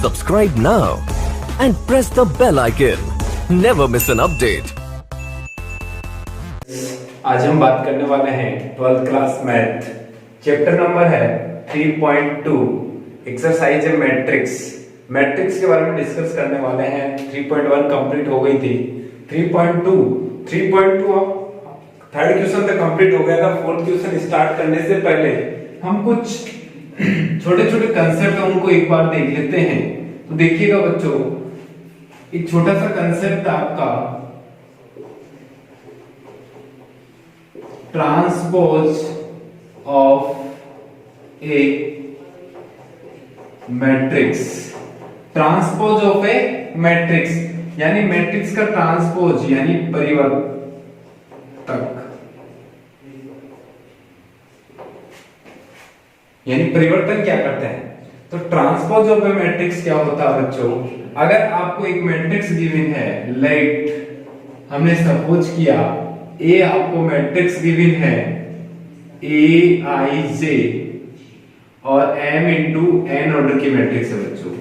Subscribe now and press the bell icon. Never miss an update. आज हम बात करने वाले हैं 12th class math. Chapter number है 3.2 एक्सरसाइज है मैट्रिक्स। मैट्रिक्स के बारे में डिस्कस करने वाले हैं। 3.1 कंप्लीट हो गई थी। 3.2 थर्ड क्वेश्चन तक कंप्लीट हो गया था। फोर्थ क्वेश्चन स्टार्ट करने से पहले हम कुछ छोटे छोटे कंसेप्ट है उनको एक बार देख लेते हैं। तो देखिएगा बच्चों, एक छोटा सा कंसेप्ट आपका transpose of A matrix. Transpose of A matrix यानी मैट्रिक्स का ट्रांसपोज यानी परिवर्तक, यानी परिवर्तन क्या करते हैं। तो ट्रांसपोज ऑफ ए मैट्रिक्स क्या होता है बच्चों, अगर आपको एक मैट्रिक्स गिवन है, लेट हमने सपोज किया ए आपको मैट्रिक्स गिवन है ए आई जे और m इंटू एन ऑर्डर की मैट्रिक्स है बच्चों।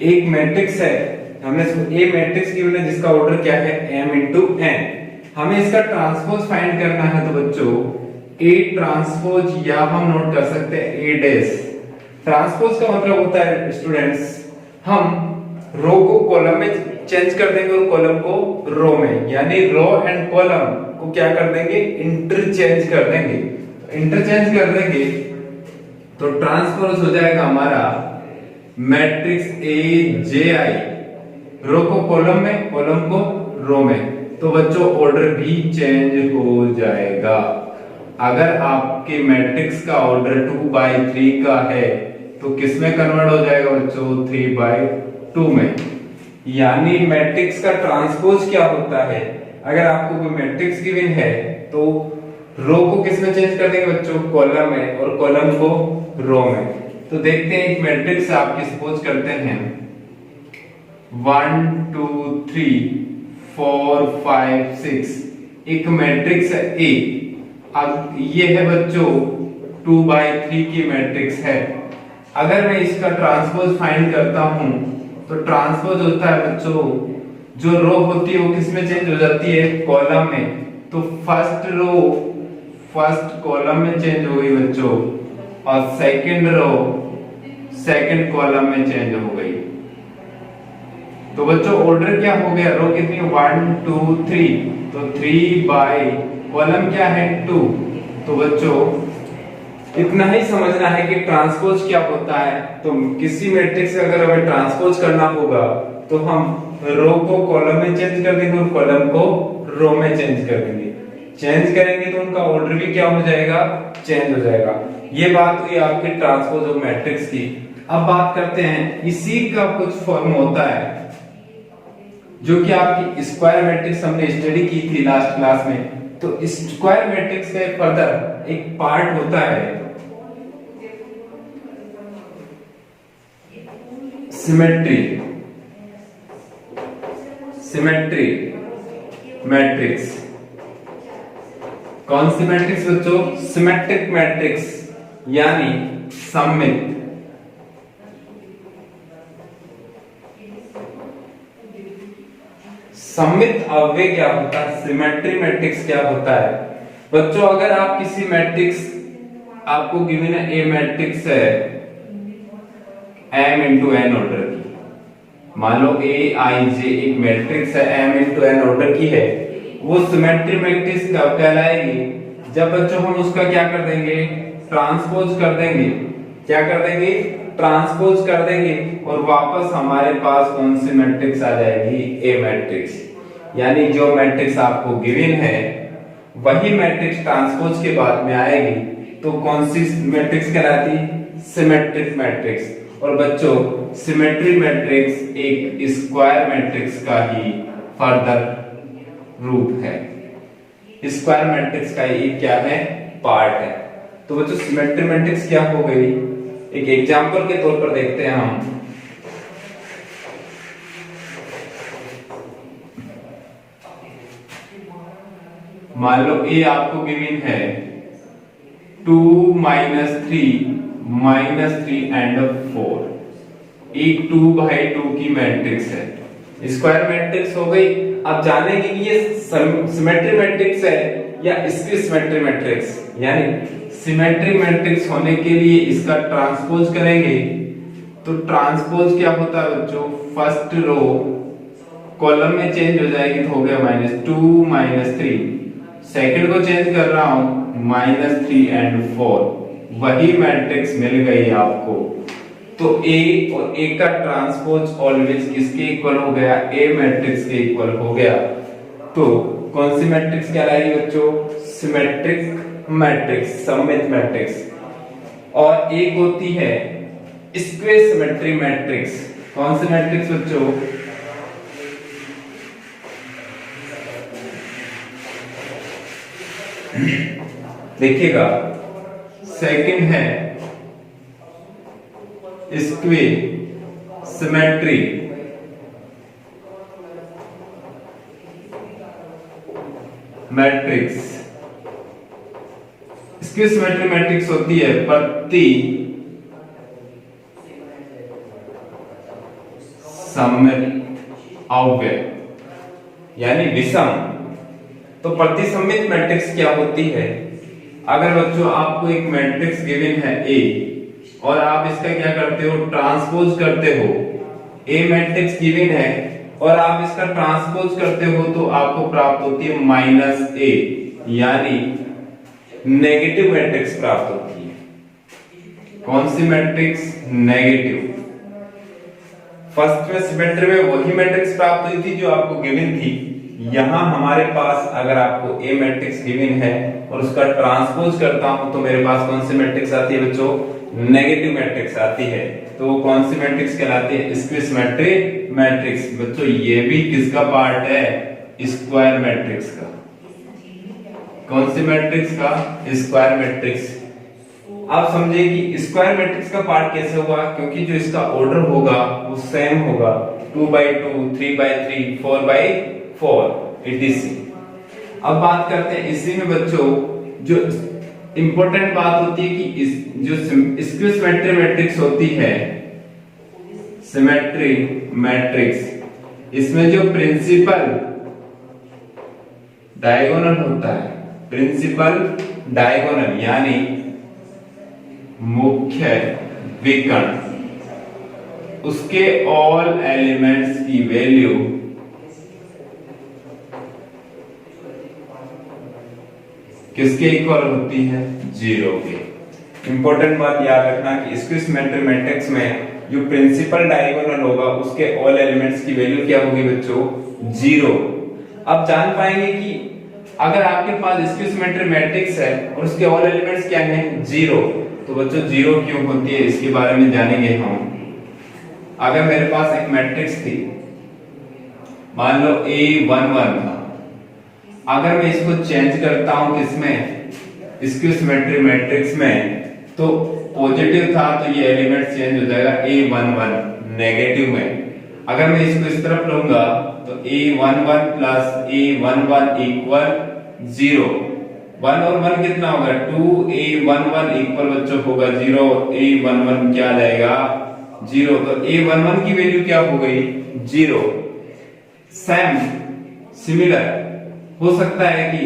एक मैट्रिक्स है, हमने ए मैट्रिक्स गिवन है जिसका ऑर्डर क्या है m इंटू एन। हमें इसका ट्रांसपोज फाइंड करना है। तो बच्चों ए ट्रांसपोज या हम नोट कर सकते हैं ए डैश। ट्रांसपोज का मतलब होता है स्टूडेंट्स, हम रो को कॉलम में चेंज कर देंगे और कॉलम को रो में, यानी रो एंड कॉलम को क्या कर देंगे, इंटरचेंज कर देंगे। इंटरचेंज कर देंगे तो ट्रांसपोज हो जाएगा हमारा मैट्रिक्स ए जे आई, रो को कॉलम में, कॉलम को रो में। तो बच्चों ऑर्डर भी चेंज हो जाएगा। अगर आपके मैट्रिक्स का ऑर्डर 2/3 का है तो किस में कन्वर्ट हो जाएगा बच्चों, 3/2 में। यानी मैट्रिक्स का ट्रांसपोज क्या होता है, अगर आपको कोई मैट्रिक्स गिवन है तो रो को किस में चेंज कर देंगे बच्चों, कॉलम में, और कॉलम को रो में। तो देखते हैं एक मैट्रिक्स आपकी सपोज करते हैं 1 2 3 4 5 6, एक मैट्रिक्स है ए। अब ये है बच्चों 2/3 की मैट्रिक्स है। अगर मैं इसका ट्रांसपोज फाइंड करता हूं तो ट्रांसपोज होता है बच्चों, जो रो होती है वो किस में चेंज हो जाती है, कॉलम में। तो फर्स्ट रो फर्स्ट कॉलम में चेंज हो गई बच्चों, और सेकंड रो सेकंड कॉलम में चेंज हो गई। तो बच्चों ऑर्डर क्या हो गया, रो कितनी 1 2 3, तो 3 बाय कॉलम क्या है 2। तो बच्चों इतना ही समझना है कि ट्रांसपोज क्या होता है। तो किसी मैट्रिक्स का अगर हमें ट्रांसपोज करना होगा तो हम रो को कॉलम में चेंज कर देंगे और कॉलम को रो में चेंज कर देंगे। चेंज करेंगे तो उनका ऑर्डर भी क्या हो जाएगा, चेंज हो जाएगा। ये बात हुई आपके ट्रांसपोज ऑफ मैट्रिक्स की। अब बात करते हैं इसी का कुछ फॉर्म होता है जो कि आपकी स्क्वायर मैट्रिक्स हमने स्टडी की थी लास्ट क्लास में। तो स्क्वायर मैट्रिक्स का फर्दर एक पार्ट होता है सिमेट्री। सिमेट्री मैट्रिक्स, कौन सी मैट्रिक्स बच्चों, सिमेट्रिक मैट्रिक्स यानी सममित। सममित अव्यय क्या होता है, सिमेट्री मैट्रिक्स क्या होता है बच्चों। अगर आप किसी मैट्रिक्स, आपको गिवन है ए मैट्रिक्स है m इंटू एन ऑर्डर की, मान लो ए आई जे एक मैट्रिक्स है m इंटू एन ऑर्डर की है, वो सिमेट्री मैट्रिक्स कब कहलाएगी, जब बच्चों हम उसका क्या कर देंगे, ट्रांसपोज कर देंगे। क्या कर देंगे, ट्रांसपोज कर देंगे, और वापस हमारे पास कौन सी मैट्रिक्स आ जाएगी, ए मैट्रिक्स। यानी जो मैट्रिक्स आपको गिवन है वही मैट्रिक्स ट्रांसपोज के बाद में आएगी तो कौन सी मैट्रिक्स कहलाती, सिमेट्रिक मैट्रिक्स। और बच्चों सिमेट्री मैट्रिक्स एक स्क्वायर मैट्रिक्स का ही फर्दर रूप है। स्क्वायर मैट्रिक्स का ये क्या है, पार्ट है। तो बच्चों सिमेट्री मैट्रिक्स क्या हो गई, एक एग्जांपल के तौर पर देखते हैं हम। मान लो ए आपको गिवन है 2 - 3 -3 एंड 4, एक 2/2 की मैट्रिक्स है, स्क्वायर मैट्रिक्स हो गई। अब जानेंगे कि ये सिमेट्री मैट्रिक्स है या स्क्वायर सिमेट्री मैट्रिक्स, यानी सिमेट्री मैट्रिक्स होने के लिए इसका ट्रांसपोज करेंगे। तो ट्रांसपोज क्या होता है बच्चों, फर्स्ट रो कॉलम में चेंज हो जाएगी तो हो गया -2 -3, सेकंड को चेंज कर रहा हूं -3 and 4, वही मैट्रिक्स मिल गई आपको। तो A और A का ट्रांसपोज ऑलवेज किसके इक्वल हो गया, A मैट्रिक्स के इक्वल हो गया। तो कौन सी मैट्रिक्स कहलाएगी बच्चों, सिमेट्रिक मैट्रिक्स, सममित मैट्रिक्स। और एक होती है स्क्वायर सिमेट्री मैट्रिक्स। कौन सी मैट्रिक्स बच्चों, देखिएगा सेकंड है square symmetry matrix. Square symmetry matrix होती है प्रति सममित अव्यय यानी विषम। तो प्रतिसम्मित मैट्रिक्स क्या होती है, अगर बच्चों आपको एक मैट्रिक्स गिवन है A और आप इसका क्या करते हो, ट्रांसपोज करते हो। A मैट्रिक्स गिवन है और आप इसका ट्रांसपोज करते हो तो आपको प्राप्त होती है -A, यानी नेगेटिव मैट्रिक्स प्राप्त होती है। कौन सी मैट्रिक्स, नेगेटिव। फर्स्ट में सिमेट्री में वही मैट्रिक्स प्राप्त हुई थी जो आपको गिवन थी। यहां हमारे पास अगर आपको A मैट्रिक्स गिवन है और उसका ट्रांसपोज करता हूं तो मेरे पास कौन सी मैट्रिक्स आती है बच्चों, नेगेटिव मैट्रिक्स आती है। तो वो कौन सी मैट्रिक्स कहलाती है, स्क्वायर सिमेट्री मैट्रिक्स। बच्चों ये भी किसका पार्ट है, स्क्वायर मैट्रिक्स का। कौन सी मैट्रिक्स का, स्क्वायर मैट्रिक्स। आप समझे कि स्क्वायर मैट्रिक्स का पार्ट कैसे होगा, क्योंकि जो इसका ऑर्डर होगा वो सेम होगा, 2/2, 3/3, 4/4 etc। अब बात करते हैं इसी में बच्चों, जो इंपॉर्टेंट बात होती है कि जो स्क्वायर सिमेट्री मैट्रिक्स होती है, सिमेट्री मैट्रिक्स, इसमें जो प्रिंसिपल डायगोनल होता है, प्रिंसिपल डायगोनल यानी मुख्य विकर्ण, उसके ऑल एलिमेंट्स की वैल्यू किसके इक्वल होती है, 0 के। इंपॉर्टेंट बात याद रखना कि स्क्वायर सिमेट्री मैट्रिक्स में जो प्रिंसिपल डायगोनल होगा उसके ऑल एलिमेंट्स की वैल्यू क्या होगी बच्चों, 0। अब जान पाएंगे कि अगर आपके पास स्क्वायर सिमेट्री मैट्रिक्स है और उसके ऑल एलिमेंट्स क्या हैं, 0, तो बच्चों 0 क्यों होती है इसके बारे में जानेंगे हम। अगर मेरे पास एक मैट्रिक्स थी, मान लो A11 था, अगर मैं इसको चेंज करता हूं किसमें, स्क्वायर सिमेट्री मैट्रिक्स में, तो पॉजिटिव था तो ये एलिमेंट चेंज हो जाएगा A11 नेगेटिव में। अगर मैं इसको इस तरफ लूंगा तो A11 प्लस A11 इक्वल 0, 1 और 1 कितना होगा, 2, A11 इक्वल बच्चों होगा 0, A11 क्या आ जाएगा 0, तो A11 की वैल्यू क्या हो गई 0। सेम सिमिलर हो सकता है कि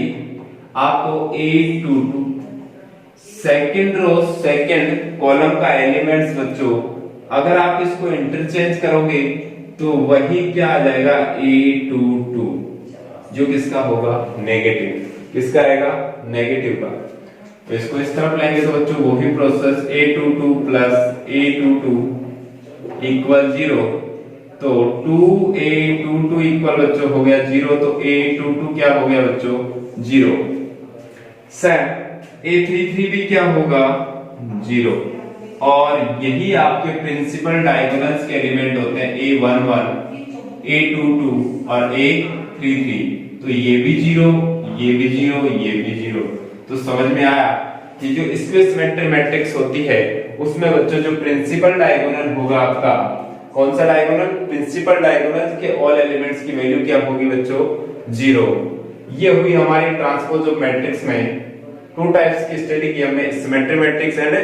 आपको A22 second row second column का एलिमेंट्स बच्चों, अगर आप इसको इंटरचेंज करोगे तो वही क्या आ जाएगा A22, जो किसका होगा नेगेटिव, किसका आएगा नेगेटिव का। तो इसको इस तरफ लेंगे तो बच्चों वही process A22 plus A22 equal 0, तो 2A22 इक्वल बच्चों हो गया 0, तो A22 क्या हो गया बच्चों 0। सेम A33 भी क्या होगा 0, और यही आपके प्रिंसिपल डायगोनल्स के एलिमेंट होते हैं A11, A22 और A33। तो ये भी 0, ये भी 0, ये भी 0। तो समझ में आया कि जो स्क्वायर सिमेट्री मैट्रिक्स होती है उसमें बच्चों जो प्रिंसिपल डायगोनल होगा आपका, कौन सा डायगोनल, प्रिंसिपल डायगोनल के ऑल एलिमेंट्स की वैल्यू क्या होगी बच्चों 0। ये हुई हमारी ट्रांसपोज ऑफ मैट्रिक्स में टू टाइप्स की स्टडी की हमने, symmetry matrix and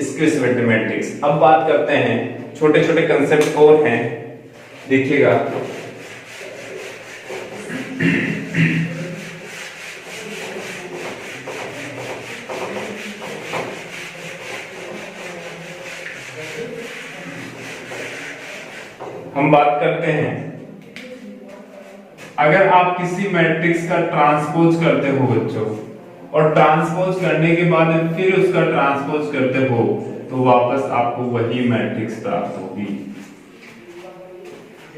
square symmetry matrix. अब बात करते हैं छोटे छोटे कंसेप्ट और हैं, देखिएगा। हम बात करते हैं, अगर आप किसी मैट्रिक्स का ट्रांसपोज करते हो बच्चों, और ट्रांसपोज करने के बाद फिर उसका ट्रांसपोज करते हो, तो वापस आपको वही मैट्रिक्स प्राप्त होगी।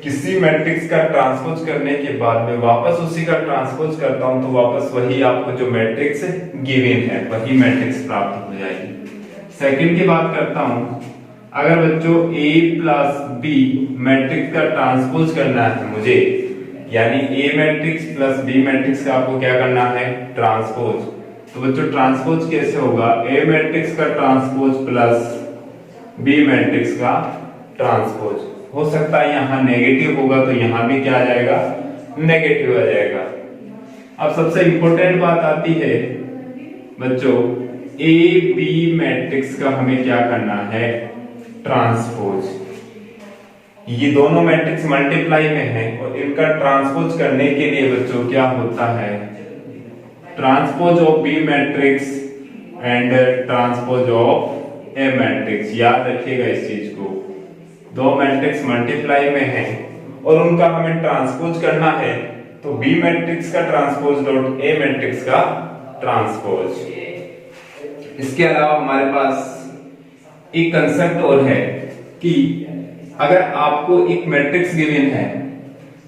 किसी मैट्रिक्स का ट्रांसपोज करने के बाद में वापस उसी का ट्रांसपोज करता हूं, तो वापस वही आपको जो मैट्रिक्स गिवन है वही मैट्रिक्स प्राप्त हो जाएगी। सेकंड की बात करता हूं, अगर बच्चों a प्लस b मैट्रिक्स का ट्रांसपोज करना है मुझे, यानी a matrix plus b matrix का आपको क्या करना है, ट्रांसपोज। तो बच्चों ट्रांसपोज कैसे होगा, a मैट्रिक्स का ट्रांसपोज प्लस b मैट्रिक्स का ट्रांसपोज। हो सकता है यहां नेगेटिव होगा तो यहां भी क्या आ जाएगा, नेगेटिव आ जाएगा। अब सबसे इंपॉर्टेंट बात आती है बच्चों, a b मैट्रिक्स का हमें क्या करना है, ट्रांसपोज। ये दोनों मैट्रिक्स मल्टीप्लाई में हैं और इनका ट्रांसपोज करने के लिए बच्चों क्या होता है, transpose of B matrix and transpose of A matrix. याद रखिएगा इस चीज को, दो मैट्रिक्स मल्टीप्लाई में हैं और उनका हमें ट्रांसपोज करना है, तो बी मैट्रिक्स का ट्रांसपोज डॉट ए मैट्रिक्स का ट्रांसपोज। इसके अलावा हमारे पास एक कंसेप्ट और है कि अगर आपको एक मैट्रिक्स गिवन है,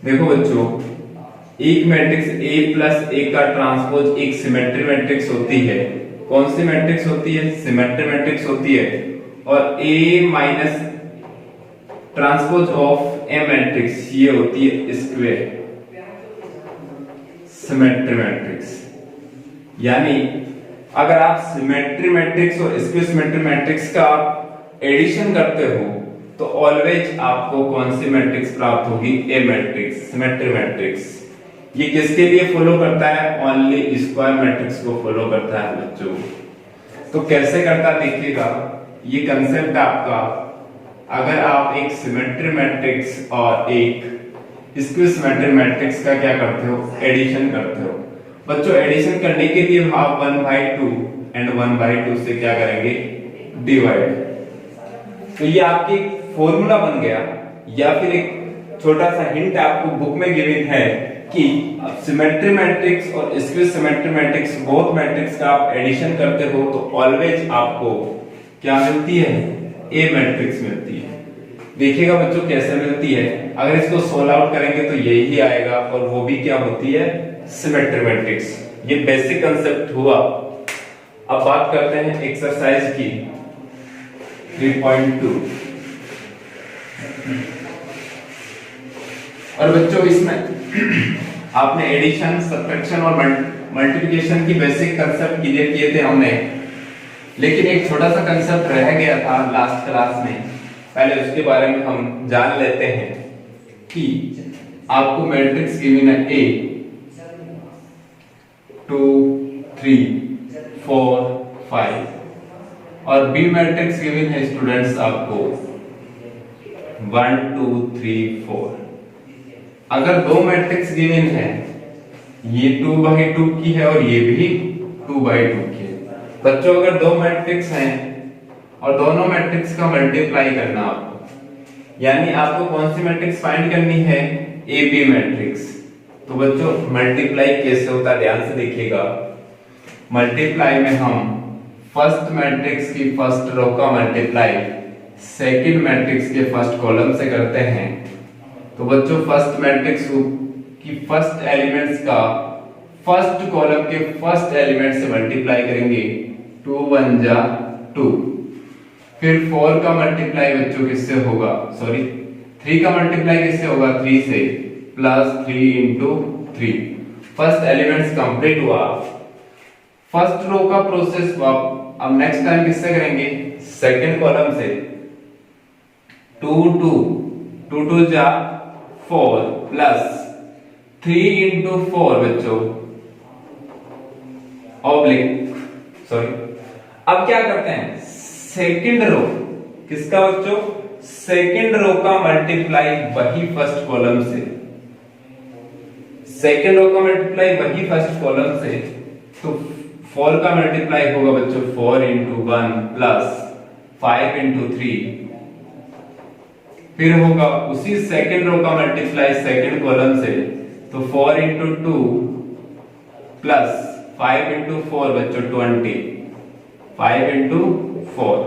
देखो बच्चों, एक मैट्रिक्स A प्लस A का ट्रांसपोज एक सिमेट्री मैट्रिक्स होती है। कौन सी मैट्रिक्स होती है, सिमेट्री मैट्रिक्स होती है। और A minus transpose of A matrix ये होती है स्क्वायर सिमेट्री मैट्रिक्स। यानी अगर आप सिमेट्री मैट्रिक्स और स्क्वायर सिमेट्री मैट्रिक्स का एडिशन करते हो तो ऑलवेज आपको कौन सी मैट्रिक्स प्राप्त होगी, ए मैट्रिक्स, सिमेट्री मैट्रिक्स। ये किसके लिए फॉलो करता है, ओनली स्क्वायर मैट्रिक्स को फॉलो करता है बच्चों। तो कैसे करता देखिएगा, ये कंसेप्ट आपका, अगर आप एक सिमेट्री मैट्रिक्स और एक स्क्वायर सिमेट्री मैट्रिक्स का क्या करते हो, एडिशन करते हो बच्चों। एडिशन करने के लिए आप 1/2 एंड 1/2 से क्या करेंगे, डिवाइड। तो ये आपकी फॉर्मूला बन गया, या फिर एक छोटा सा हिंट आपको बुक में गिवन है कि सिमेट्री मैट्रिक्स और square symmetry matrix, both matrix का आप एडिशन करते हो तो ऑलवेज आपको क्या मिलती है, ए मैट्रिक्स मिलती है। देखिएगा बच्चों कैसे मिलती है, अगर इसको सोल्व आउट करेंगे तो यही आएगा, और वो भी क्या होती है, सिमेट्री मैट्रिक्स। ये बेसिक कंसेप्ट हुआ। अब बात करते हैं एक्सरसाइज की 3.2। और बच्चों इसमें आपने एडिशन, सब्ट्रैक्शन और मल्टीप्लिकेशन की बेसिक कंसेप्ट क्लियर किए थे हमने, लेकिन एक छोटा सा कंसेप्ट रह गया था लास्ट क्लास में। पहले उसके बारे में हम जान लेते हैं कि आपको मैट्रिक्स गिवन है A 2 3 4 5 और बी मैट्रिक्स गिवन है स्टूडेंट्स आपको 1 2 3 4। अगर दो मैट्रिक्स गिवन है, ये 2/2 की है और ये भी 2/2 की है बच्चों। अगर दो मैट्रिक्स हैं और दोनों मैट्रिक्स का मल्टीप्लाई करना आपको, यानी आपको कौन सी मैट्रिक्स फाइंड करनी है, ए बी मैट्रिक्स। तो बच्चों मल्टीप्लाई कैसे होता है ध्यान से देखिएगा। मल्टीप्लाई में हम फर्स्ट मैट्रिक्स की फर्स्ट रो का मल्टीप्लाई सेकंड मैट्रिक्स के फर्स्ट कॉलम से करते हैं। तो बच्चों फर्स्ट मैट्रिक्स की फर्स्ट एलिमेंट्स का फर्स्ट कॉलम के फर्स्ट एलिमेंट से मल्टीप्लाई करेंगे, 2 1 जा 2। फिर 4 का मल्टीप्लाई बच्चों किससे होगा, सॉरी 3 का मल्टीप्लाई किससे होगा, 3 से, plus 3 into 3। First elements complete हुआ। फर्स्ट रो का प्रोसेस अब नेक्स्ट टाइम किससे करेंगे, सेकंड कॉलम से। 2 2 2 2 जा 4 प्लस 3 इंटू 4 बच्चों ऑब्लिक, सॉरी। अब क्या करते हैं, सेकंड रो किसका बच्चों, सेकंड रो का मल्टीप्लाई वही फर्स्ट कॉलम से, सेकंड रो का मल्टीप्लाई वही फर्स्ट कॉलम से, तो 4 का मल्टीप्लाई होगा बच्चों 4 into 1 प्लस 5 into 3, फिर होगा उसी सेकंड रो का मल्टीप्लाई सेकंड कॉलम से, तो 4 into 2 प्लस 5 into 4 बच्चों 20, 5 into 4।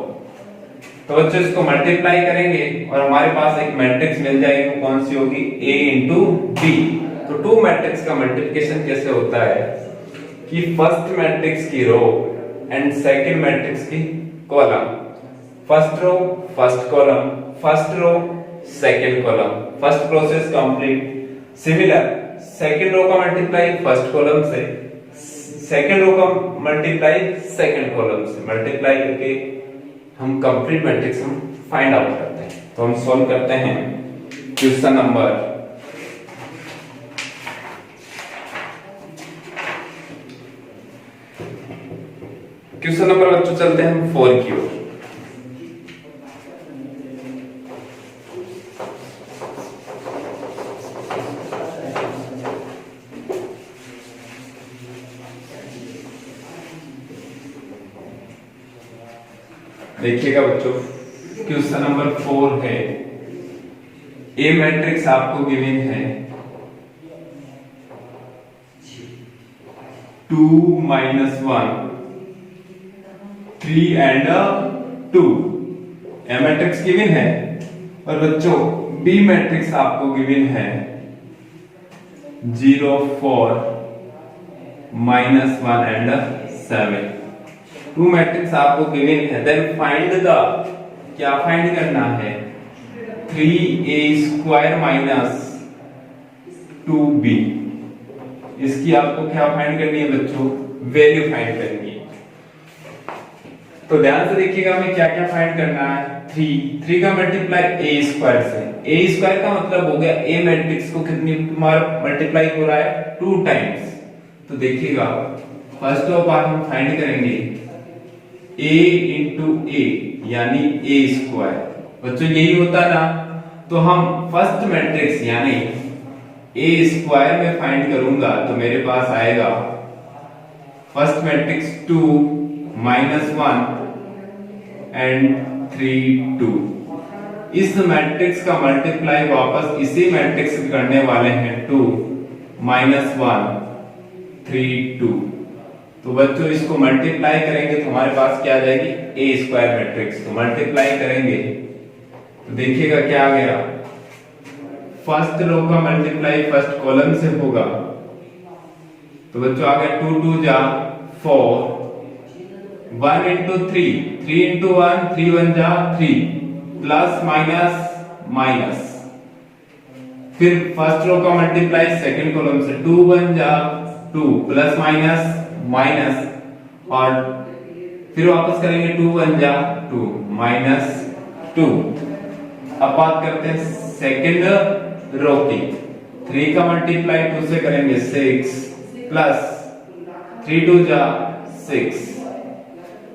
तो बच्चों इसको मल्टीप्लाई करेंगे और हमारे पास एक मैट्रिक्स मिल जाएगी, वो कौन सी होगी, A into B। तो टू मैट्रिक्स का मल्टीप्लिकेशन कैसे होता है कि फर्स्ट मैट्रिक्स की रो एंड सेकंड मैट्रिक्स की column, first row first column, first row second column, first process complete. Similar second row का मल्टीप्लाई फर्स्ट कॉलम से, सेकंड रो का मल्टीप्लाई सेकंड कॉलम से, मल्टीप्लाई करके हम कंप्लीट मैट्रिक्स हम find out करते हैं। तो हम सॉल्व करते हैं क्वेश्चन नंबर बच्चों चलते हैं हम 4 की ओर। देखिएगा बच्चों क्वेश्चन नंबर 4 है, ए मैट्रिक्स आपको गिवन है 2 - 1 3 and 2, ए मैट्रिक्स गिवन है। और बच्चों बी मैट्रिक्स आपको गिवन है 0 4 -1 and 7। टू मैट्रिक्स आपको गिवन है, देन फाइंड द, क्या फाइंड करना है, 3a² - 2b। इसकी आपको क्या फाइंड करनी है बच्चों, वैल्यू फाइंड करनी है। तो ध्यान से देखिएगा हमें क्या क्या फाइंड करना है। 3 का मल्टीप्लाई a² से, a² का मतलब हो गया ए मैट्रिक्स को कितनी बार मल्टीप्लाई हो रहा है, 2 टाइम्स। तो देखिएगा फर्स्ट ऑफ ऑल हम फाइंड करेंगे a into a यानी a²। बच्चों यही होता ना, तो हम फर्स्ट मैट्रिक्स यानी a² में फाइंड करूंगा तो मेरे पास आएगा फर्स्ट मैट्रिक्स 2 -1 and 3 2। इस मैट्रिक्स का मल्टीप्लाई वापस इसी मैट्रिक्स से करने वाले हैं 2 -1 3 2। तो बच्चों इसको मल्टीप्लाई करेंगे तो हमारे पास क्या आ जाएगी, a² मैट्रिक्स। तो मल्टीप्लाई करेंगे तो देखिएगा क्या आ गया, फर्स्ट रो का मल्टीप्लाई फर्स्ट कॉलम से होगा। तो बच्चों आ गया 2 2 जा 4, 1 into 3, 3 into 1, 3 1 जा 3, प्लस माइनस माइनस। फिर फर्स्ट रो का मल्टीप्लाई सेकंड कॉलम से, 2 1 जा 2, प्लस माइनस माइनस, और फिर वापस करेंगे 2 1 जा 2 -2। अब बात करते हैं सेकंड रो की, 3 का मल्टीप्लाई 2 से करेंगे 6, प्लस 3 2 जा 6।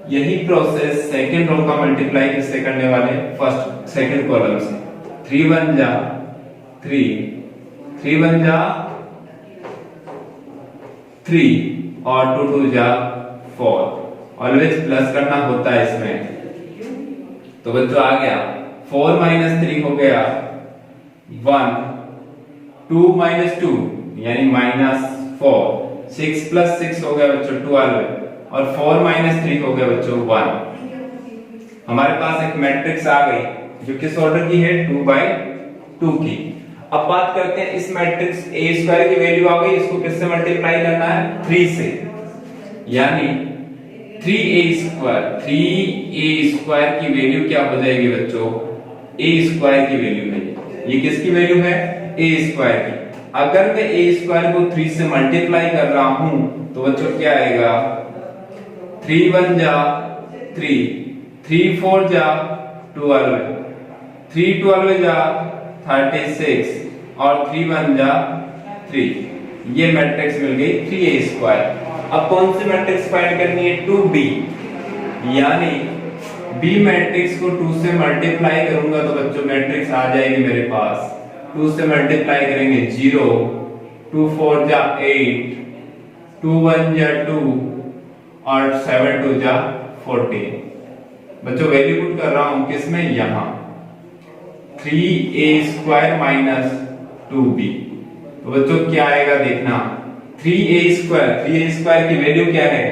यही प्रोसेस सेकंड रो का मल्टीप्लाई किससे करने वाले, फर्स्ट सेकंड कॉलम से, 3 1 जा 3, 3 1 जा 3 और 2 2 जा 4। ऑलवेज प्लस करना होता है इसमें। तो बच्चों आ गया 4 - 3 हो गया 1, 2 - 2 यानी -4, 6 + 6 हो गया बच्चों 12, और 4 - 3 हो गया बच्चों 1। हमारे पास एक मैट्रिक्स आ गई जो किस ऑर्डर की है, 2/2 की। अब बात करते हैं इस मैट्रिक्स a² की वैल्यू आ गई, इसको किससे मल्टीप्लाई करना है, 3 से, यानी 3a²। 3a² की वैल्यू क्या हो जाएगी बच्चों, a² की वैल्यू है, ये किसकी वैल्यू है, a² की। अगर मैं a² को 3 से मल्टीप्लाई कर रहा हूं तो बच्चों क्या आएगा, 3 1 जा 3, 3 4 जा 12, 3 12 जा 36, और 3 1 जा 3। ये मैट्रिक्स मिल गई 3a²। अब कौन सी मैट्रिक्स फाइंड करनी है, 2b, यानी बी मैट्रिक्स को 2 से मल्टीप्लाई करूंगा तो बच्चों मैट्रिक्स आ जाएगी मेरे पास। 2 से मल्टीप्लाई करेंगे 0, 2 4 जा 8, 2 1 जा 2 और 7 2 जा 14। बच्चों वैल्यू पुट कर रहा हूं किसमें, यहां 3a² माइनस 2b। तो बच्चों क्या आएगा देखना, 3a² की वैल्यू क्या है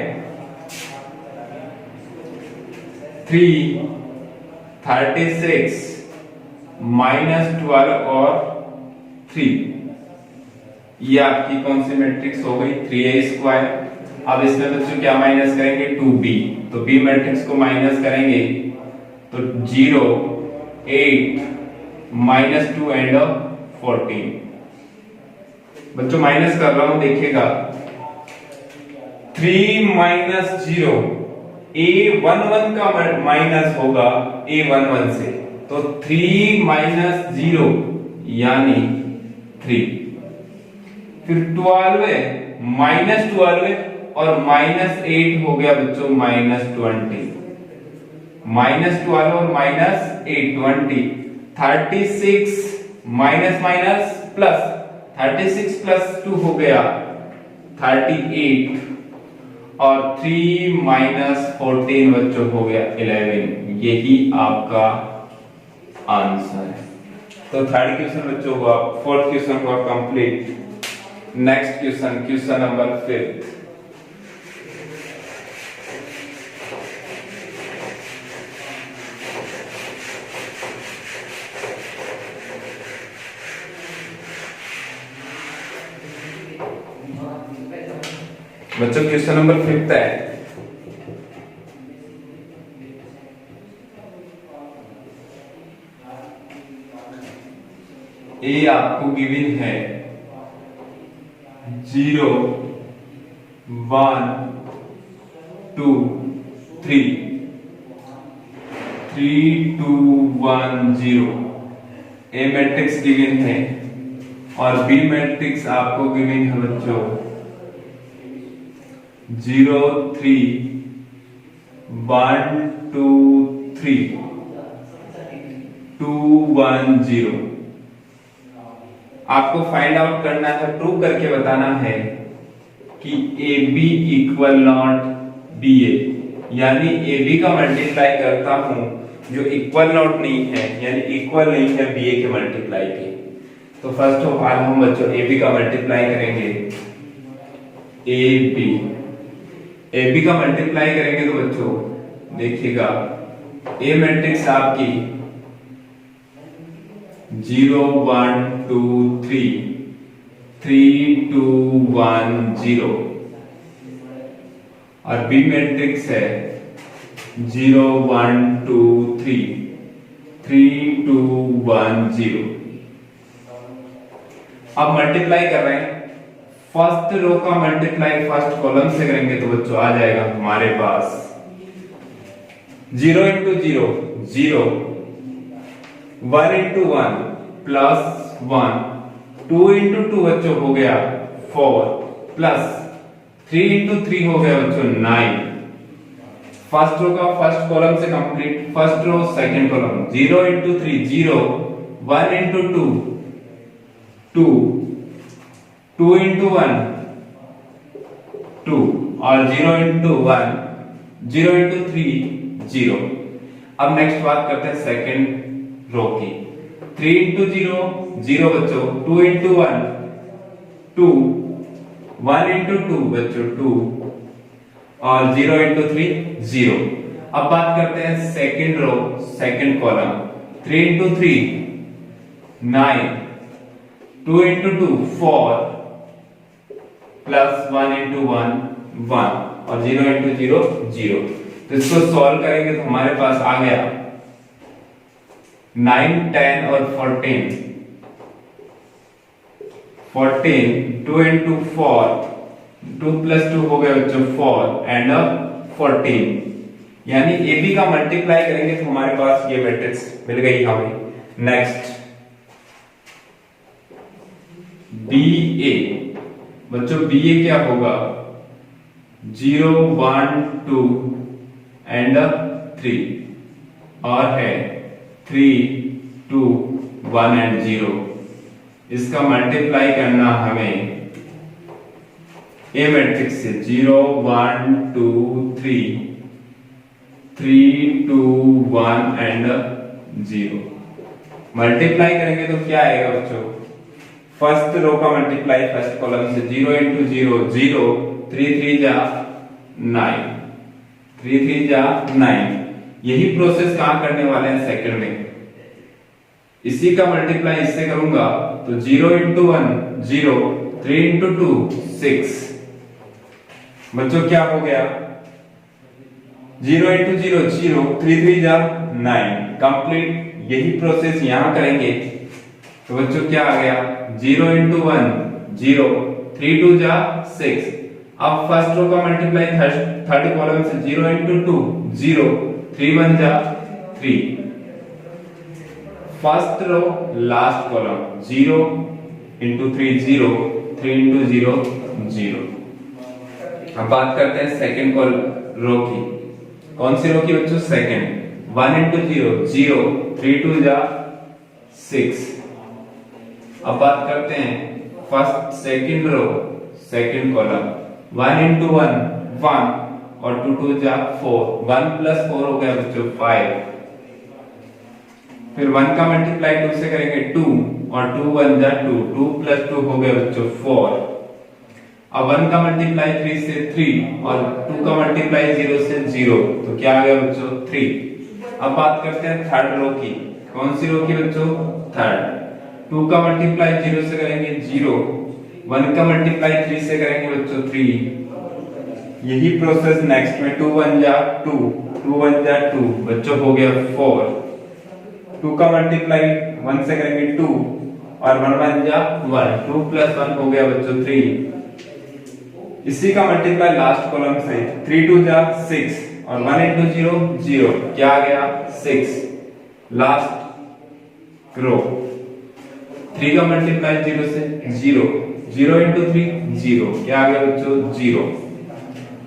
3, 36 माइनस 12 और 3, ये आपकी कौन सी मैट्रिक्स हो गई 3a²। अब इसमें बच्चों क्या माइनस करेंगे 2b, तो b मैट्रिक्स को माइनस करेंगे तो 0, 8 माइनस 2 एंड 14। बच्चों माइनस कर रहा हूं देखिएगा 3 माइनस 0, a11 का माइनस होगा a11 से, तो 3 माइनस 0 यानी 3। फिर 12 माइनस 12 और माइनस 8 हो गया बच्चों माइनस 20, माइनस 12 और minus 8 20, 36 minus minus plus, 36 plus 2 हो गया 38 और 3 माइनस 14 बच्चों हो गया 11। यही आपका आंसर है। तो थर्ड क्वेश्चन बच्चों हुआ, फोर्थ क्वेश्चन हुआ complete. Next question, question number 5। बच्चों क्वेश्चन नंबर 5 है, ए आपको गिवन है 0 1 2 3, 3 2 1 0 ए मैट्रिक्स गिवन है और बी मैट्रिक्स आपको गिवन है बच्चों 0 3 1 2 3 2 1 0। आपको फाइंड आउट करना है, प्रूव करके बताना है कि A B equal not B A, यानी ए बी का मल्टीप्लाई करता हूं जो इक्वल नॉट नहीं है, यानी इक्वल नहीं है बी ए के मल्टीप्लाई के। तो फर्स्ट ऑफ ऑल हम बच्चों ए बी का मल्टीप्लाई करेंगे, ए बी का मल्टीप्लाई करेंगे तो बच्चों देखिएगा ए मैट्रिक्स आपकी 0 1 2 3 3 2 1 0 और बी मैट्रिक्स है 0 1 2 3 3 2 1 0। अब मल्टीप्लाई कर रहे हैं, फर्स्ट रो का मल्टीप्लाई फर्स्ट कॉलम से करेंगे तो बच्चों आ जाएगा हमारे पास 0 इंटू 0 0, 1 इंटू 1 प्लस 1, 2 इंटू 2 बच्चों हो गया 4 प्लस 3 इंटू 3 हो गया बच्चों 9। फर्स्ट रो का फर्स्ट कॉलम से complete, first row second column 0 into 3 0, 1 into 2 2, 2 into 1 2 और 0 इंटू 1 0 इंटू 3 0। अब नेक्स्ट बात करते हैं सेकंड रो की, 3 इंटू 0 0 बच्चों, 2 इंटू 1 2, 1 इंटू 2 बच्चों 2 और 0 इंटू 3 0। अब बात करते हैं second row second column, 3 into 3 9, 2 into 2 4 plus 1 into 1 1 और 0 इंटू 0 0। तो इसको सॉल्व करेंगे तो हमारे पास आ गया 9 10 और 14 2 इंटू 4 2 प्लस 2 हो गया बच्चों 4 एंड 14, यानी ए बी का मल्टीप्लाई करेंगे तो हमारे पास ये मैट्रिक्स मिल गई हमें। नेक्स्ट बी ए, बच्चों बी ए क्या होगा 0 1 2 एंड 3, और है 3, 2, 1 एंड 0। इसका मल्टीप्लाई करना हमें ए मैट्रिक्स से 0, 1, 2, 3, 3, 2, 1 एंड 0 मल्टीप्लाई करेंगे तो क्या आएगा बच्चों? फर्स्ट रो का मल्टीप्लाई फर्स्ट कॉलम से 0 इंटू 0 0, 3 3 जा 9, 3 3 जा 9। यही प्रोसेस कहां करने वाले हैं? सेकंड में। इसी का मल्टीप्लाई इससे करूंगा तो 0 इंटू 1 0, 3 इंटू 2 6। बच्चों क्या हो गया? 0 इंटू 0 0, 3 3 जा 9 कंप्लीट। यही प्रोसेस यहां करेंगे तो बच्चों क्या आ गया? 0 इंटू 1 0, 3 2 जा 6। अब फर्स्ट रो का मल्टीप्लाई थर्ड कॉलम से 0 इंटू 2 0, 3 1 जा 3। First row last column 0 into 3 0, 3 into 0 0। अब बात करते हैं सेकंड रो की। कौन सी रो की बच्चों? सेकंड। 1 इंटू 0 0, 3 2 जा 6। अब बात करते हैं first second row second column. 1 into 1 1 और 2 2 जा 4। 1 प्लस 4 हो गया बच्चों 5। फिर 1 का मल्टीप्लाई 2 से करेंगे 2 और 2 1 जा 2, 2 प्लस 2 हो गया बच्चों 4। अब 1 का मल्टीप्लाई 3 से 3 और 2 का मल्टीप्लाई 0 से 0, तो क्या आ गया बच्चों? 3। अब बात करते हैं थर्ड रो की। कौन सी रो की बच्चों? थर्ड। 2 का मल्टीप्लाई 0 से करेंगे 0, 1 का मल्टीप्लाई 3 से करेंगे बच्चों 3। यही प्रोसेस नेक्स्ट में 2 1 जा 2, 2 1 जा 2 बच्चों हो गया 4। 2 का मल्टीप्लाई 1 से करेंगे 2 और 1 1 जा 1, 2 प्लस 1 हो गया बच्चों 3। इसी का मल्टीप्लाई लास्ट कॉलम से 3 2 जा 6 और 1 इंटू 0 0, क्या आ गया? 6। लास्ट रो 3 का मल्टीप्लाई 0 से 0, 0 इंटू 3 0, क्या आ गया बच्चों? 0।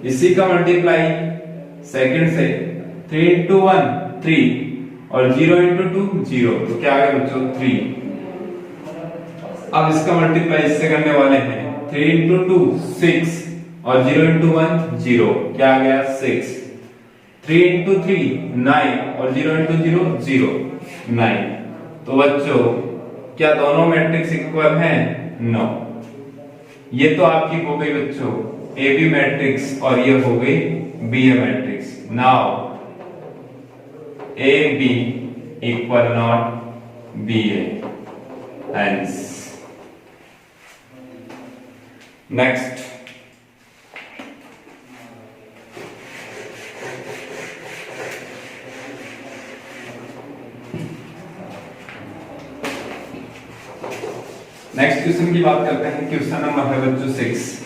इसी का मल्टीप्लाई सेकंड से 3 इंटू 1 3 और 0 इंटू 2 0, तो क्या आ गया बच्चों? 3। अब इसका मल्टीप्लाई इससे करने वाले हैं 3 इंटू 2 6 और 0 इंटू 1 0, क्या आ गया? 6। 3 इंटू 3 9 और 0 इंटू 0 0, 9। तो बच्चों क्या दोनों मैट्रिक्स इक्वल हैं? नो। ये तो आपकी हो गई बच्चों ए बी मैट्रिक्स और ये हो गई B A matrix. Now A B equal not B A. Hence next question की बात करते हैं। क्वेश्चन नंबर है बच्चों 6।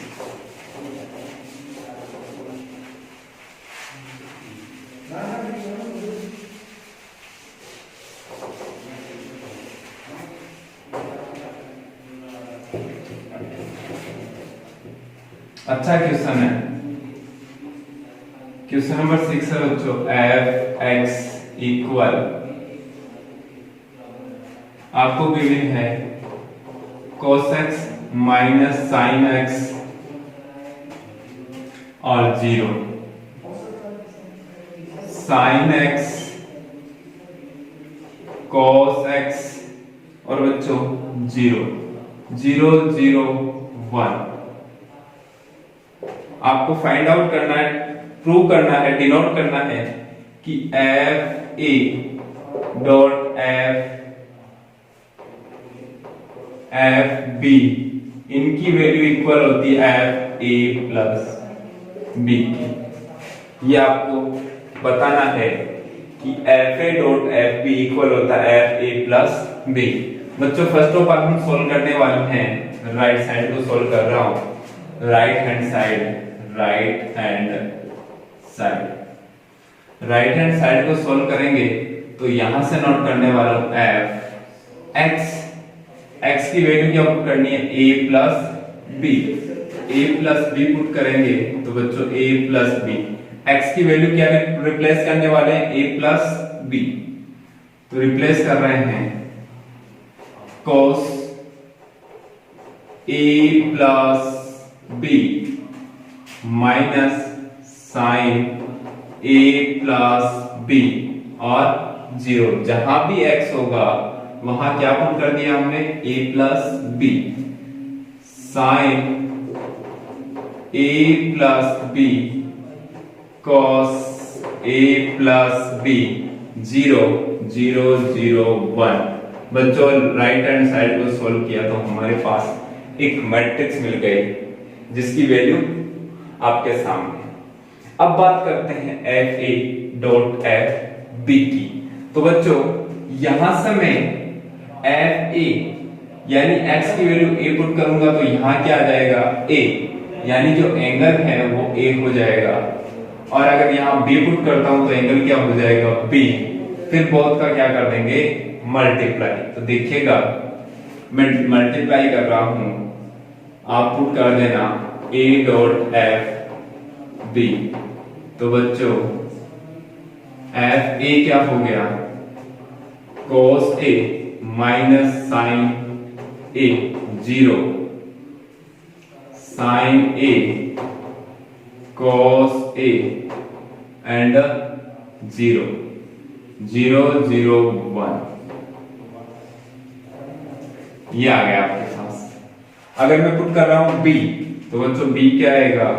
अच्छा क्वेश्चन है। क्वेश्चन नंबर 6 है बच्चों एफ एक्स इक्वल, आपको गिवन है cos x minus sine x और 0, साइन x cos x और बच्चों 0 0 0 1। आपको फाइंड आउट करना है, प्रूव करना है, डिनोट करना है कि F A dot F B इनकी वैल्यू इक्वल होती है एफ ए प्लस बी की। ये आपको बताना है कि F A dot F B equal होता है एफ ए प्लस बी। बच्चों फर्स्ट ऑफ ऑल हम सोल्व करने वाले हैं, राइट साइड को सोल्व कर रहा हूं, right hand side, right hand side, right hand side को सोल्व करेंगे तो यहां से नोट करने वाला हूं एफ एक्स, एक्स की वैल्यू क्या पुट करनी है a plus B, a plus B put करेंगे तो बच्चों a प्लस बी, एक्स की वैल्यू क्या रिप्लेस करने वाले हैं a प्लस बी, तो रिप्लेस कर रहे हैं cos a plus B minus sine a plus B और 0। जहां भी x होगा वहां क्या पुट कर दिया हमने, a plus B sine a plus B cos a plus B 0 0 0 1। बच्चों राइट हैंड साइड को सोल्व किया तो हमारे पास एक मैट्रिक्स मिल गई जिसकी वैल्यू आपके सामने। अब बात करते हैं F A dot F B की। तो बच्चों यहां से मैं एफ ए यानी x की वैल्यू a पुट करूंगा तो यहां क्या आ जाएगा a, यानी जो एंगल है वो a हो जाएगा। और अगर यहां b पुट करता हूं तो एंगल क्या हो जाएगा b। फिर बोथ का क्या कर देंगे मल्टीप्लाई। तो देखिएगा मैं मल्टीप्लाई कर रहा हूं, आप पुट कर देना a डॉट एफ बी। तो बच्चों एफ ए क्या हो गया cos a minus sine a 0 sine a cos a and 0 0 0 1। ये आ गया आपके पास। अगर मैं पुट कर रहा हूं b तो बच्चों b क्या आएगा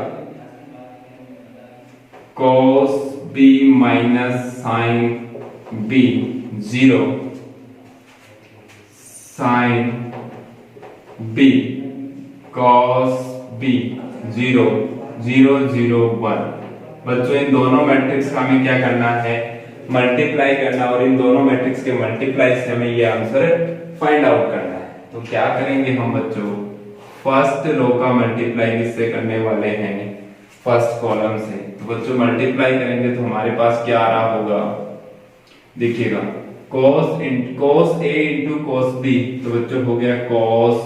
cos b minus sine b 0 sine b cos b 0 0 0 1। बच्चों इन दोनों मैट्रिक्स का हमें क्या करना है मल्टीप्लाई करना, और इन दोनों मैट्रिक्स के मल्टीप्लाई से हमें ये आंसर फाइंड आउट करना है। तो क्या करेंगे हम बच्चों, फर्स्ट रो का मल्टीप्लाई किससे करने वाले हैं फर्स्ट कॉलम से। तो बच्चों मल्टीप्लाई करेंगे तो हमारे पास क्या आ रहा होगा, देखिएगा cos a into cos b। तो बच्चों हो गया cos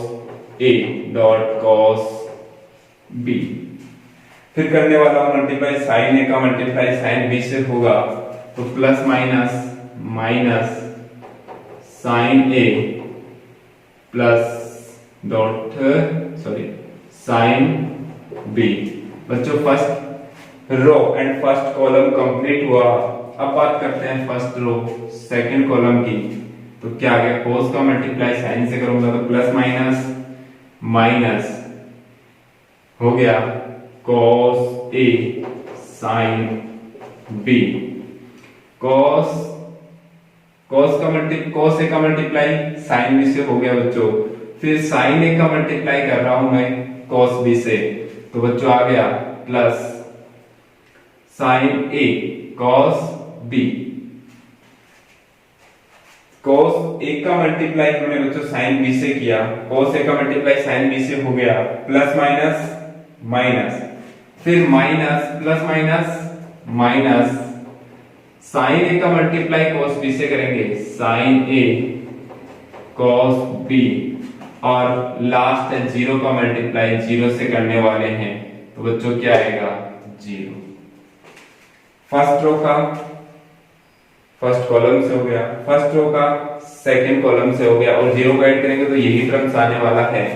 a dot cos b। फिर करने वाला मल्टीप्लाई साइन a का मल्टीप्लाई साइन b से होगा तो plus minus minus sine a plus dot sine b। बच्चों first row and first column complete हुआ। अब बात करते हैं फर्स्ट रो सेकंड कॉलम की। तो क्या आ गया cos का मल्टीप्लाई साइन से करूंगा तो प्लस माइनस माइनस हो गया cos a sine b। cos a का मल्टीप्लाई साइन b से हो गया बच्चों। फिर साइन a का मल्टीप्लाई कर रहा हूं मैं cos b से, तो बच्चों आ गया plus sine a cos b। cos a का मल्टीप्लाई हमने बच्चों साइन b से किया, cos a का मल्टीप्लाई साइन b से हो गया प्लस माइनस माइनस, फिर minus plus minus minus sine a का मल्टीप्लाई cos b से करेंगे साइन a cos b, और लास्ट है जीरो का मल्टीप्लाई जीरो से करने वाले हैं। तो बच्चों क्या आएगा 0। फर्स्ट रो का फर्स्ट कॉलम से हो गया, फर्स्ट रो का सेकंड कॉलम से हो गया, और जीरो को ऐड करेंगे तो यही टर्म्स आने वाला है।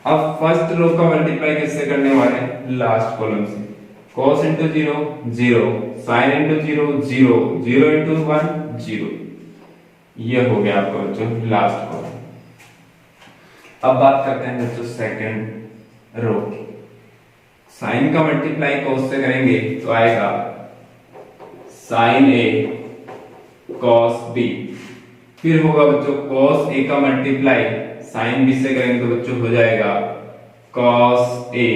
अब फर्स्ट रो का मल्टीप्लाई किससे करने वाले हैं लास्ट कॉलम से। cos into 0 0, sine into 0 0, 0 into 1 0। ये हो गया आपका बच्चों लास्ट कॉलम। अब बात करते हैं बच्चों सेकंड रो। साइन का मल्टीप्लाई cos से करेंगे तो आएगा साइन a cos b। फिर होगा बच्चों cos a का मल्टीप्लाई साइन b से करेंगे तो बच्चों हो जाएगा cos a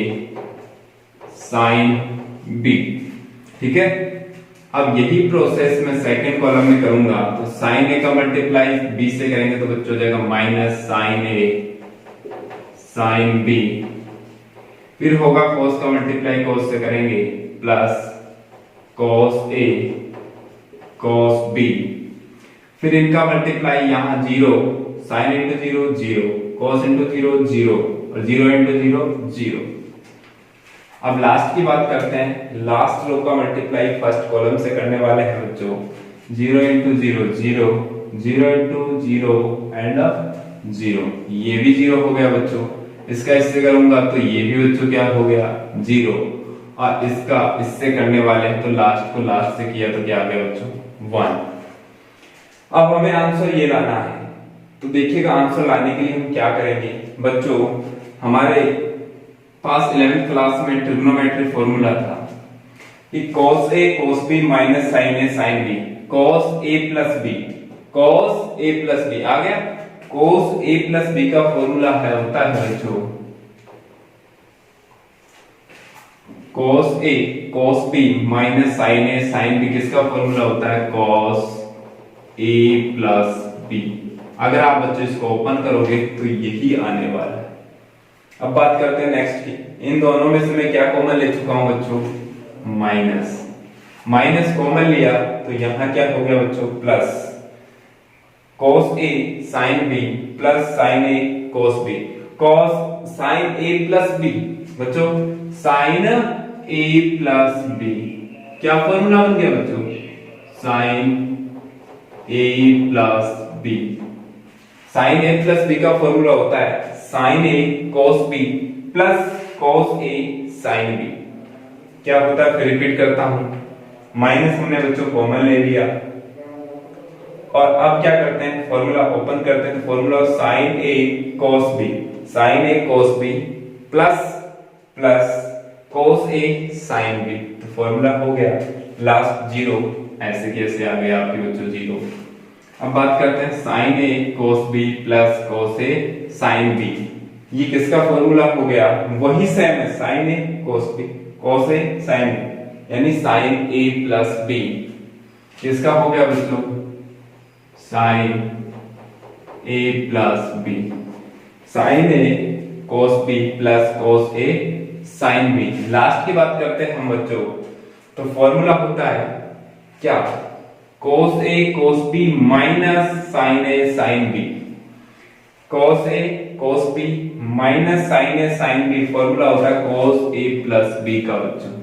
साइन b। ठीक है। अब यही प्रोसेस मैं सेकंड कॉलम में करूंगा तो साइन a का मल्टीप्लाई b से करेंगे तो बच्चों हो जाएगा minus sine a sine b। फिर होगा cos का मल्टीप्लाई cos से करेंगे plus cos a cos b। फिर इनका मल्टीप्लाई यहाँ 0, साइन इंटू 0 0, cos इंटू 0 0, और 0 इंटू 0 0। अब लास्ट की बात करते हैं। लास्ट रो का मल्टीप्लाई फर्स्ट कॉलम से करने वाले हैं बच्चों 0 इंटू 0 0, 0 इंटू 0 एंड 0, ये भी 0 हो गया बच्चों। इसका इससे करूंगा तो ये भी बच्चों क्या हो गया 0, और इसका इससे करने वाले हैं तो लास्ट को लास्ट से किया तो क्या आ गया बच्चों 1। अब हमें आंसर ये लाना है, तो देखिएगा आंसर लाने के लिए हम क्या करेंगे बच्चों, हमारे पास 11th क्लास में ट्रिग्नोमेट्री फॉर्मूला था कि cos a cos b minus sin a sin b, cos a plus b, cos a plus b आ गया। cos a प्लस b का फॉर्मूला है होता है बच्चों cos a cos b minus sin a sin b, किसका formula होता है cos a plus b। अगर आप बच्चों इसको ओपन करोगे तो यही आने वाला है। अब बात करते हैं नेक्स्ट की, इन दोनों में से मैं क्या कॉमन ले चुका हूं बच्चों, माइनस, माइनस कॉमन लिया तो यहां क्या हो गया बच्चों plus, cos a sin b plus sin a cos b, cos sin a plus b बच्चों, sin a प्लस b क्या फॉर्मूला बन गया बच्चों, sin a plus b। sin a plus b का फॉर्मूला होता है sin a cos b plus cos a sin b। क्या होता है फिर रिपीट करता हूं, माइनस हमने बच्चों कॉमन ले लिया और अब क्या करते हैं फॉर्मूला ओपन करते हैं, तो formula sin a cos b, sin a cos b plus plus cos a sin b, तो फॉर्मूला हो गया लास्ट 0, ऐसे कैसे आ गया आपके बच्चों 0। अब बात करते हैं sin a cos b plus cos a sin b, ये किसका फॉर्मूला हो गया, वही सेम है sin a cos b cos a sin b, यानी sin a प्लस b किसका हो गया बच्चों sin a plus b, sin a cos b plus cos a sin b। Last की बात करते हैं हम बच्चों, तो फॉर्मूला होता है क्या cos a cos b minus sin a sin b, cos a cos b minus sin a sin b, formula होता है cos a प्लस b का बच्चों,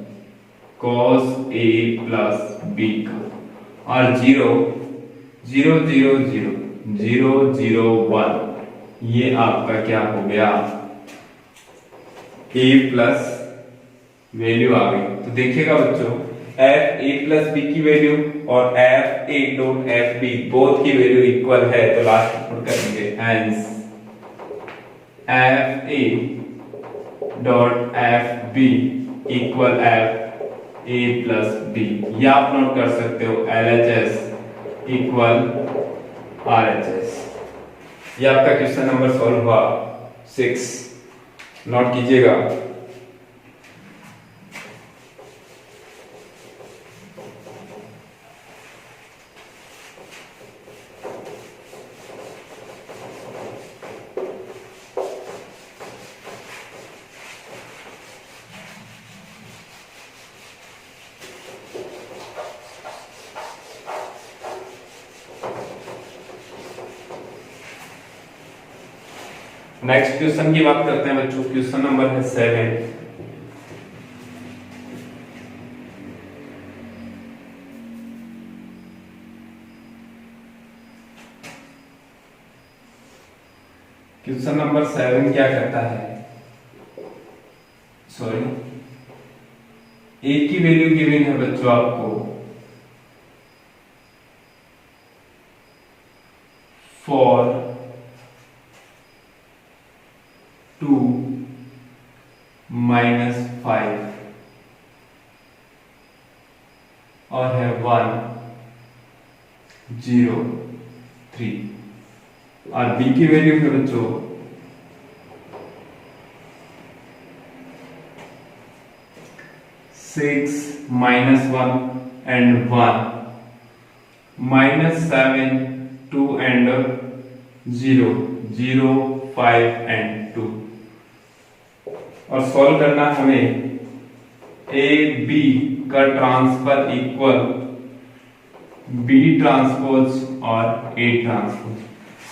cos a प्लस b का, और 0 0 0 0 0 0 1, ये आपका क्या हो गया a प्लस वैल्यू आ गई। तो देखिएगा बच्चों f a प्लस b की वैल्यू और f a dot f b both की वैल्यू इक्वल है, तो लास्ट पुट करेंगे hence f a dot f b equal f a plus b, या आप नोट कर सकते हो LHS इक्वल RHS। ये आपका क्वेश्चन नंबर सॉल्व हुआ 6, नोट कीजिएगा। नेक्स्ट क्वेश्चन की बात करते हैं बच्चों, क्वेश्चन नंबर है 7। क्वेश्चन नंबर 7 क्या कहता है, सॉरी ए की वैल्यू गिवन है बच्चों आपको 4 2 माइनस 5 और है 1 0 3, और b की वैल्यू है बच्चों 6 minus 1 and 1 minus 7 2 and 0 0 5 and 2, और सॉल्व करना हमें ए बी का ट्रांसफर इक्वल बी ट्रांसपोज और ए ट्रांसपोज।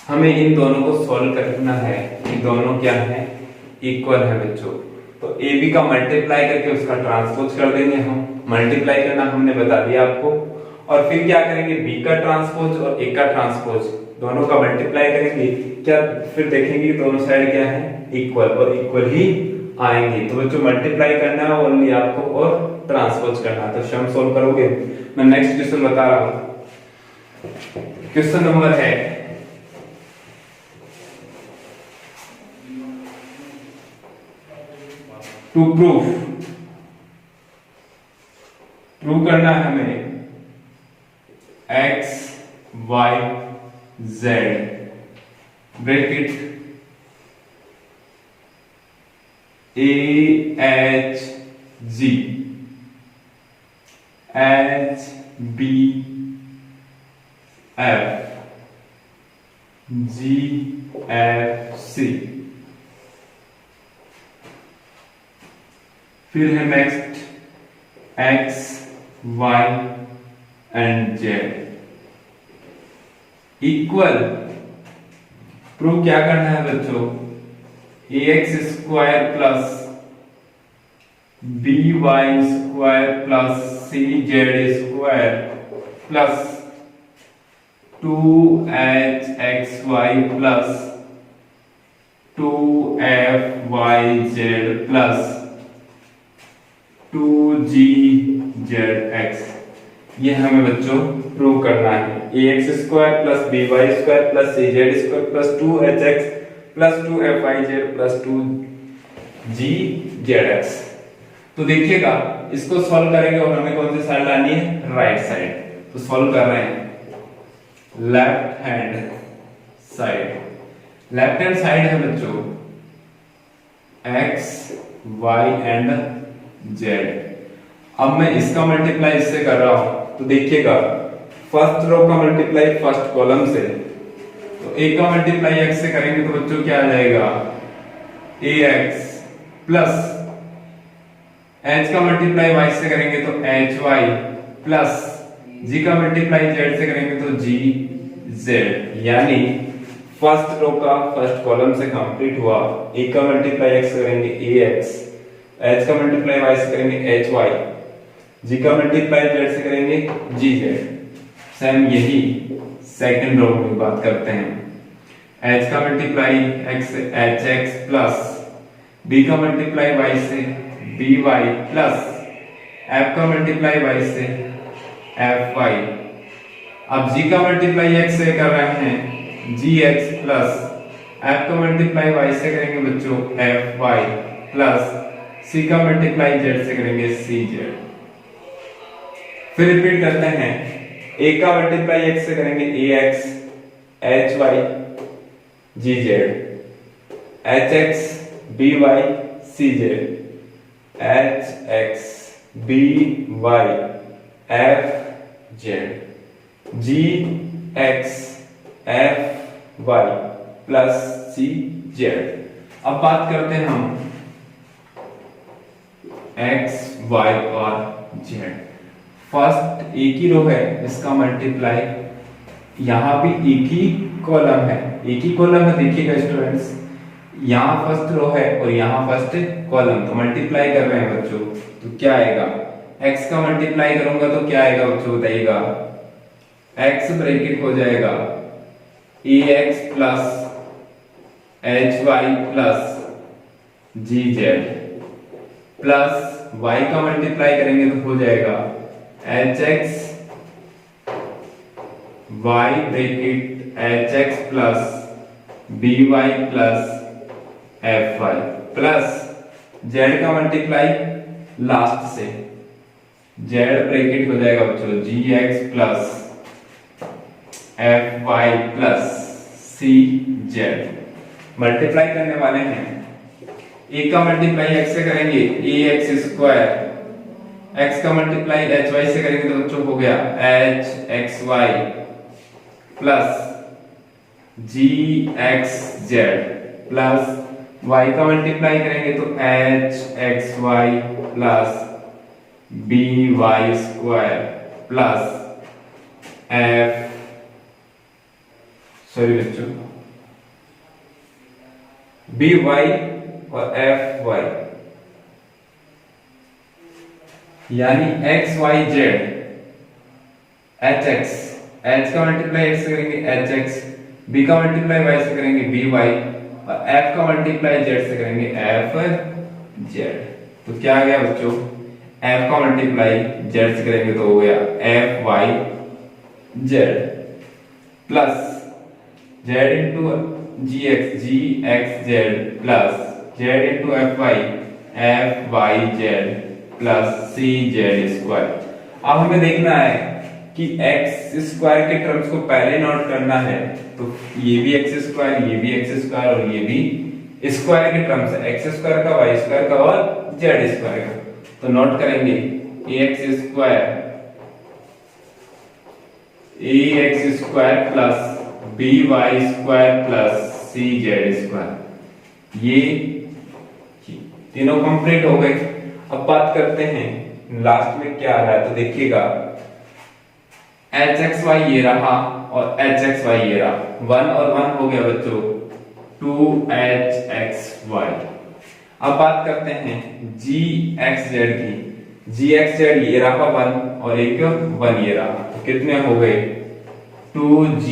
हमें इन दोनों को सॉल्व करना है, ये दोनों क्या है इक्वल है बच्चों, तो ए बी का मल्टीप्लाई करके उसका ट्रांसपोज कर देंगे हम। मल्टीप्लाई करना हमने बता दिया आपको, और फिर क्या करेंगे, बी का ट्रांसपोज और ए का ट्रांसपोज दोनों का मल्टीप्लाई करेंगे, क्या फिर देखेंगे कि दोनों साइड क्या है, इक्वल, और इक्वल ही आएंगे। तो बच्चों मल्टीप्लाई करना है ओनली आपको और ट्रांसपोज करना है। तो सम सोल्व करोगे। मैं नेक्स्ट क्वेश्चन बता रहा हूं। क्वेश्चन नंबर है टू प्रूव करना है हमें x y z bracket a h g h b f g f c, फिर है next x y and z equal. Prove क्या करना है बच्चों, ax square plus by square plus cz square plus 2hxy plus 2fyz plus 2gzx, ये हमें बच्चों prove करना है। ax square plus by square plus cz square plus 2hx plus 2fyz plus 2gzx। तो देखिएगा इसको सॉल्व करेंगे और हमें कौन सी साइड लानी है, राइट साइड। तो सॉल्व कर रहे हैं left hand side. Left hand side है बच्चों x y एंड z। अब मैं इसका मल्टीप्लाई इससे कर रहा हूं, तो देखिएगा फर्स्ट रो का मल्टीप्लाई फर्स्ट कॉलम से, तो a का मल्टीप्लाई x से करेंगे तो बच्चों क्या आ जाएगा, ax प्लस h का मल्टीप्लाई y से करेंगे तो hy प्लस g का मल्टीप्लाई z से करेंगे तो gz, यानी फर्स्ट रो का फर्स्ट कॉलम से कंप्लीट हुआ। a का मल्टीप्लाई x से करेंगे ax, h का मल्टीप्लाई y से करेंगे hy, g का मल्टीप्लाई z से करेंगे gz। सेम यही सेकंड रो की बात करते हैं। h का मल्टीप्लाई x से hx प्लस b का मल्टीप्लाई y से by प्लस f का मल्टीप्लाई y से fy। अब g का मल्टीप्लाई x से कर रहे हैं gx प्लस f का मल्टीप्लाई y से करेंगे बच्चों fy प्लस c का मल्टीप्लाई z से करेंगे cz। फिर रिपीट करते हैं, a का मल्टीप्लाई x से करेंगे ax hy gz, hx by cz, hx by fz, gx fy plus cz। अब बात करते हैं हम x y और z। फर्स्ट एक ही रो है, इसका मल्टीप्लाई यहां भी एक ही कॉलम है, एक ही कॉलम है। देखिएगा स्टूडेंट्स, यहाँ फर्स्ट रो है और यहाँ फर्स्ट कॉलम, तो मल्टीप्लाई कर रहे हैं बच्चों, तो क्या आएगा, x का मल्टीप्लाई करूंगा तो क्या आएगा बच्चों बताइएगा, x ब्रैकेट हो जाएगा ax plus hy plus gz plus y का मल्टीप्लाई करेंगे तो हो जाएगा hx y bracket hx plus by plus fy plus z का मल्टीप्लाई लास्ट से, z ब्रैकेट हो जाएगा बच्चों gx plus fy plus cz। Multiply करने वाले हैं, a का मल्टीप्लाई x से करेंगे ax स्क्वायर, x का मल्टीप्लाई hy से करेंगे तो बच्चों हो गया hxy plus gxz plus y का मल्टीप्लाई करेंगे तो hxy plus by square plus by और fy, यानी xyz एच एक्स, एच का मल्टीप्लाई एक्स से करेंगे एच एक्स, बी का मल्टीप्लाई वाई से करेंगे बी वाई, और एफ का मल्टीप्लाई जेड से करेंगे एफ जेड। तो क्या आ गया बच्चों, एफ का मल्टीप्लाई जेड से करेंगे तो हो गया F Y Z, plus Z into G X Z, plus Z into F Y Z, plus C Z square. अब हमें देखना है कि एक्स स्क्वायर के टर्म्स को पहले नोट करना है, तो ये भी एक्स स्क्वायर, ये भी एक्स स्क्वायर और ये भी स्क्वायर के टर्म्स है, एक्स स्क्वायर का, वाई स्क्वायर का और जेड स्क्वायर का। तो नोट करेंगे A X square plus B Y square plus C Z square, ये तीनों कंप्लीट हो गए। अब बात करते हैं लास्ट में क्या आ रहा है, तो देखिएगा एच एक्स वाई ये रहा और एच एक्स वाई ये रहा, 1 और 1 हो गया बच्चों 2hxy। अब बात करते हैं जी एक्स जेड की, जी एक्स जेड ये रहा 1 और एक 1 ये रहा, तो कितने हो गए 2g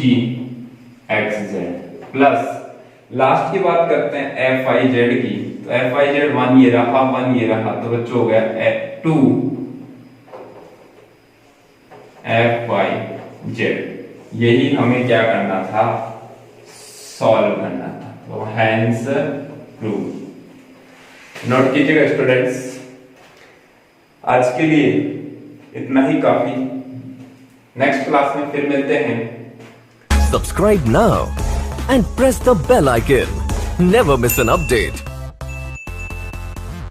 x Z, plus last की बात करते हैं एफ आई जेड की, तो एफ आई जेड 1 ये रहा 1 ये रहा, तो बच्चों हो गया 2 एफ वाई जेड। यही हमें क्या करना था, सॉल्व करना था, तो हैंस प्रूव। नोट कीजिएगा स्टूडेंट्स, आज के लिए इतना ही काफी, नेक्स्ट क्लास में फिर मिलते हैं। Subscribe now and press the bell icon. Never miss an update.